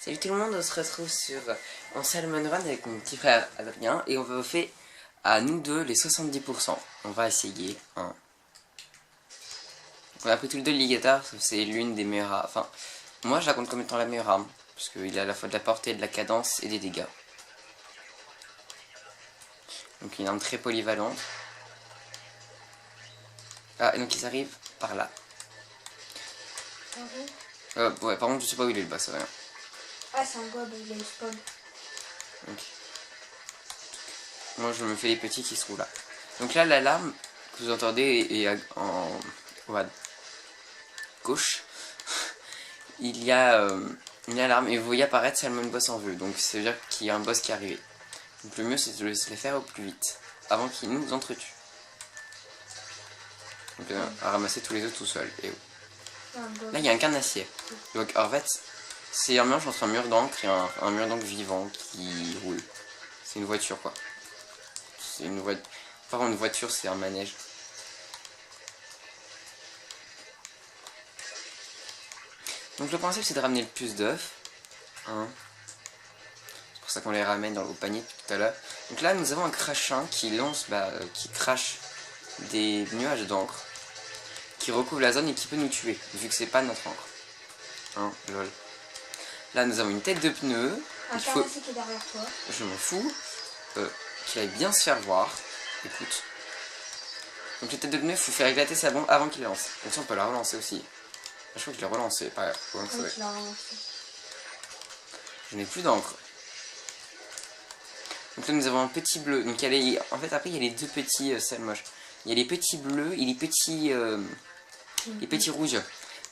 Salut tout le monde, on se retrouve sur en Salmon Run avec mon petit frère Adrien et on va faire à nous deux les 70%. On va essayer. Hein. On a pris tous les deux le ligator, c'est l'une des meilleures armes. Enfin, moi je la compte comme étant la meilleure arme, parce qu'il a à la fois de la portée, de la cadence et des dégâts. Donc une arme très polyvalente. Ah, et donc ils arrivent par là. Ouais, par contre je sais pas où il est le boss, c'est rien. Ah, c'est un gob, il a une spawn. Ok. Moi je me fais les petits qui se trouvent là. Donc là l'alarme que vous entendez est en gauche. Il y a une alarme et vous voyez apparaître Salmon Boss en vue. Donc ça veut dire qu'il y a un boss qui est arrivé. Donc le mieux c'est de le faire au plus vite. Avant qu'il nous entretue. Donc à ramasser tous les œufs tout seul. Et là il y a un carnassier. Donc en fait c'est un mélange entre un mur d'encre et un mur d'encre vivant qui roule. C'est une voiture quoi. C'est une voiture. Par contre une voiture c'est un manège. Donc le principe c'est de ramener le plus d'œufs. Hein. C'est pour ça qu'on les ramène dans le panier tout à l'heure. Donc là nous avons un crachin qui lance, qui crache des nuages d'encre. Qui recouvre la zone et qui peut nous tuer. Vu que c'est pas notre encre. Hein, lol. Là nous avons une tête de pneu. Un carnassier qui est derrière toi. Je m'en fous. Qu'il aille bien se faire voir. Écoute. Donc la tête de pneu, il faut faire éclater sa bombe avant qu'il lance. Donc ça on peut la relancer aussi. Je crois que je l'ai relancé, pas grave. Je n'ai plus d'encre. Donc là nous avons un petit bleu. Donc en fait après il y a les deux petits moches. Il y a les petits bleus et les petits rouges.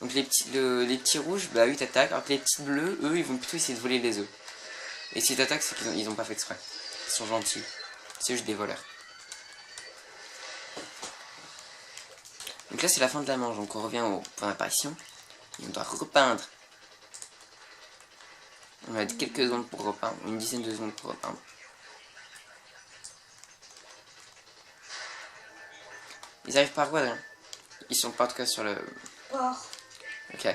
Donc les petits rouges, bah eux ils t'attaquent. Alors que les petits bleus, eux ils vont plutôt essayer de voler les œufs. Et s'ils t'attaquent c'est qu'ils ont pas fait exprès. Ils sont gentils. C'est juste des voleurs. Donc là c'est la fin de la manche. Donc on revient au point d'apparition. Et on doit repeindre. On va être quelques secondes pour repeindre. Une dizaine de secondes pour repeindre. Ils arrivent par quoi là? Ils sont pas en tout cas sur le port. Ok.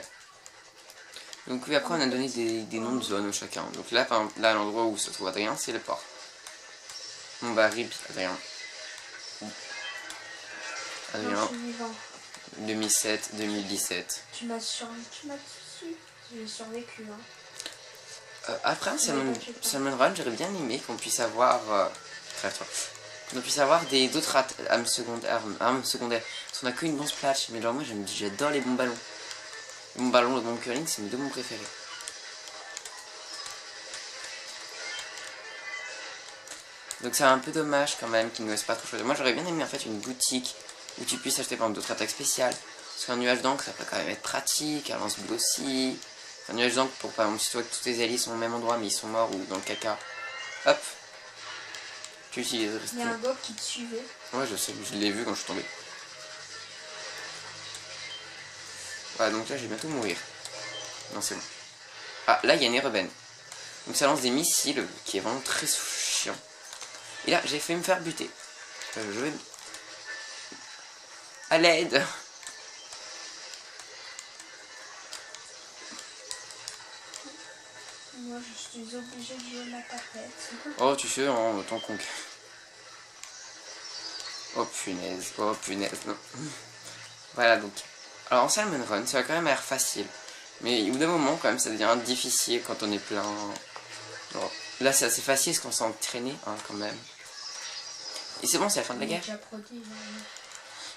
Donc oui, après on a donné des noms de zones chacun. Donc là, par exemple, là l'endroit où se trouve Adrien, c'est le port. Bon bah rip Adrien. Adrien. 2007, 2017. Tu m'as dessus. J'ai survécu. Hein. Après Salmon Run, j'aurais bien aimé qu'on puisse avoir qu'on puisse avoir d'autres armes secondaires. Parce qu'on a qu'une bombe splash. Mais genre moi j'adore les bons ballons. Les bons ballons, le bon curling, c'est mes deux bons préférés. Donc c'est un peu dommage quand même qu'il ne nous laisse pas trop choisir. Moi j'aurais bien aimé en fait une boutique où tu puisses acheter par exemple d'autres attaques spéciales. Parce qu'un nuage d'encre ça peut quand même être pratique, un lance-boule aussi. Un nuage d'encre pour par exemple si tu vois que tous tes alliés sont au même endroit mais ils sont morts ou dans le caca. Hop. Tu utilises. Il y a un gob qui te suivait. Ouais je sais, je l'ai vu quand je suis tombé. Voilà donc là je vais bientôt mourir. Non c'est bon. Ah là il y a une Ereven. Donc ça lance des missiles qui est vraiment très chiant. Et là j'ai failli me faire buter. Je vais... À l'aide. Moi je suis obligée de jouer ma tapette. Oh tu sais, en tant qu'on... Oh punaise, non. Voilà donc. Alors en Salmon Run, ça va quand même l'air facile. Mais au bout d'un moment quand même ça devient difficile quand on est plein. Alors, là c'est assez facile parce qu'on s'est entraîné hein, quand même. Et c'est bon, c'est la fin de la guerre.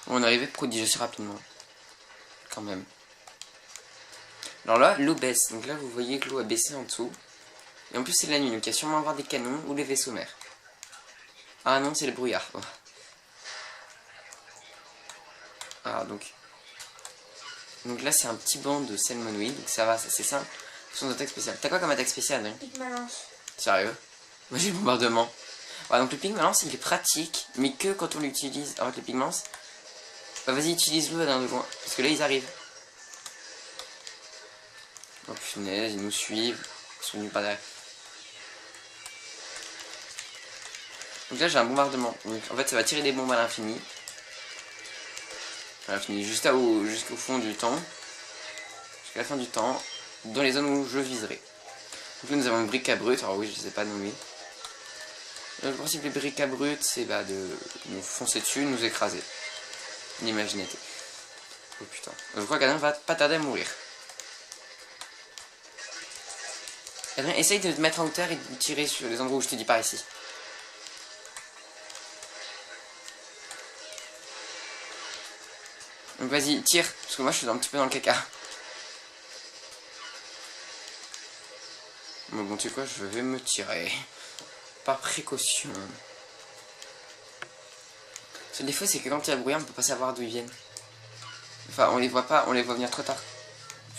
On est arrivé prodige assez rapidement. Quand même. Alors là, l'eau baisse. Donc là vous voyez que l'eau a baissé en dessous. Et en plus c'est la nuit, donc il y a sûrement à avoir des canons ou des vaisseaux mers. Ah non, c'est le brouillard. Oh. Ah donc là c'est un petit banc de Salmonoid, donc ça va, c'est simple. Son attaque spéciale. T'as quoi comme attaque spéciale, hein? Pique ma lance. Sérieux? Moi j'ai le bombardement. Ouais, donc le pique ma lance il est pratique, mais que quand on l'utilise. En fait le pique ma lance, bah vas-y utilise-le d'un de loin, parce que là ils arrivent. Oh punaise, ils nous suivent. Ils sont venus par derrière. Donc là j'ai un bombardement. Donc, en fait ça va tirer des bombes à l'infini. À l'infini, jusqu'au fond du temps. Jusqu'à la fin du temps. Dans les zones où je viserai. Donc là nous avons une brique à brut, alors oui je sais pas nommer. Le principe des briques à brut c'est bah, de nous foncer dessus, nous écraser. L'imaginité. Oh putain. Je crois qu'Adrien va pas tarder à mourir. Adrien, essaye de te mettre en hauteur et de tirer sur les endroits où je te dis par ici. Donc vas-y, tire, parce que moi je suis un petit peu dans le caca. Bon, tu sais quoi, je vais me tirer. Par précaution. Le défaut, c'est que quand il y a bruit, on peut pas savoir d'où ils viennent. Enfin, on les voit pas, on les voit venir trop tard.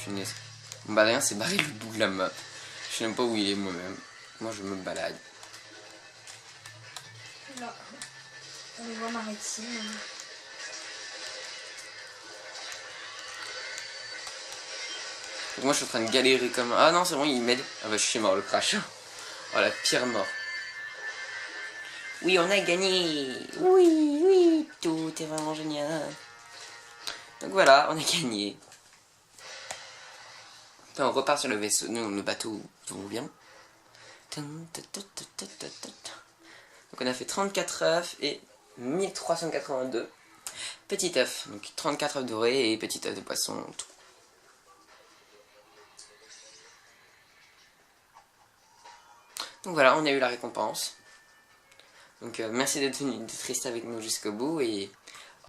Punaise. Bon, bah rien, c'est barré le bout de la map. Je sais même pas où il est moi-même. Moi, je me balade. Là, on les voit maritime. Donc moi, je suis en train de galérer comme... Ah non, c'est bon, il m'aide. Ah bah, je suis mort, le crash. Oh, la pire mort. Oui, on a gagné. Oui, oui, tout est vraiment génial. Donc voilà, on a gagné. Enfin, on repart sur le vaisseau, le bateau d'où on vient. Donc on a fait 34 œufs et 1382 petits œufs. Donc 34 œufs dorés et petits œufs de poisson, tout. Donc voilà, on a eu la récompense. Donc merci d'être resté avec nous jusqu'au bout et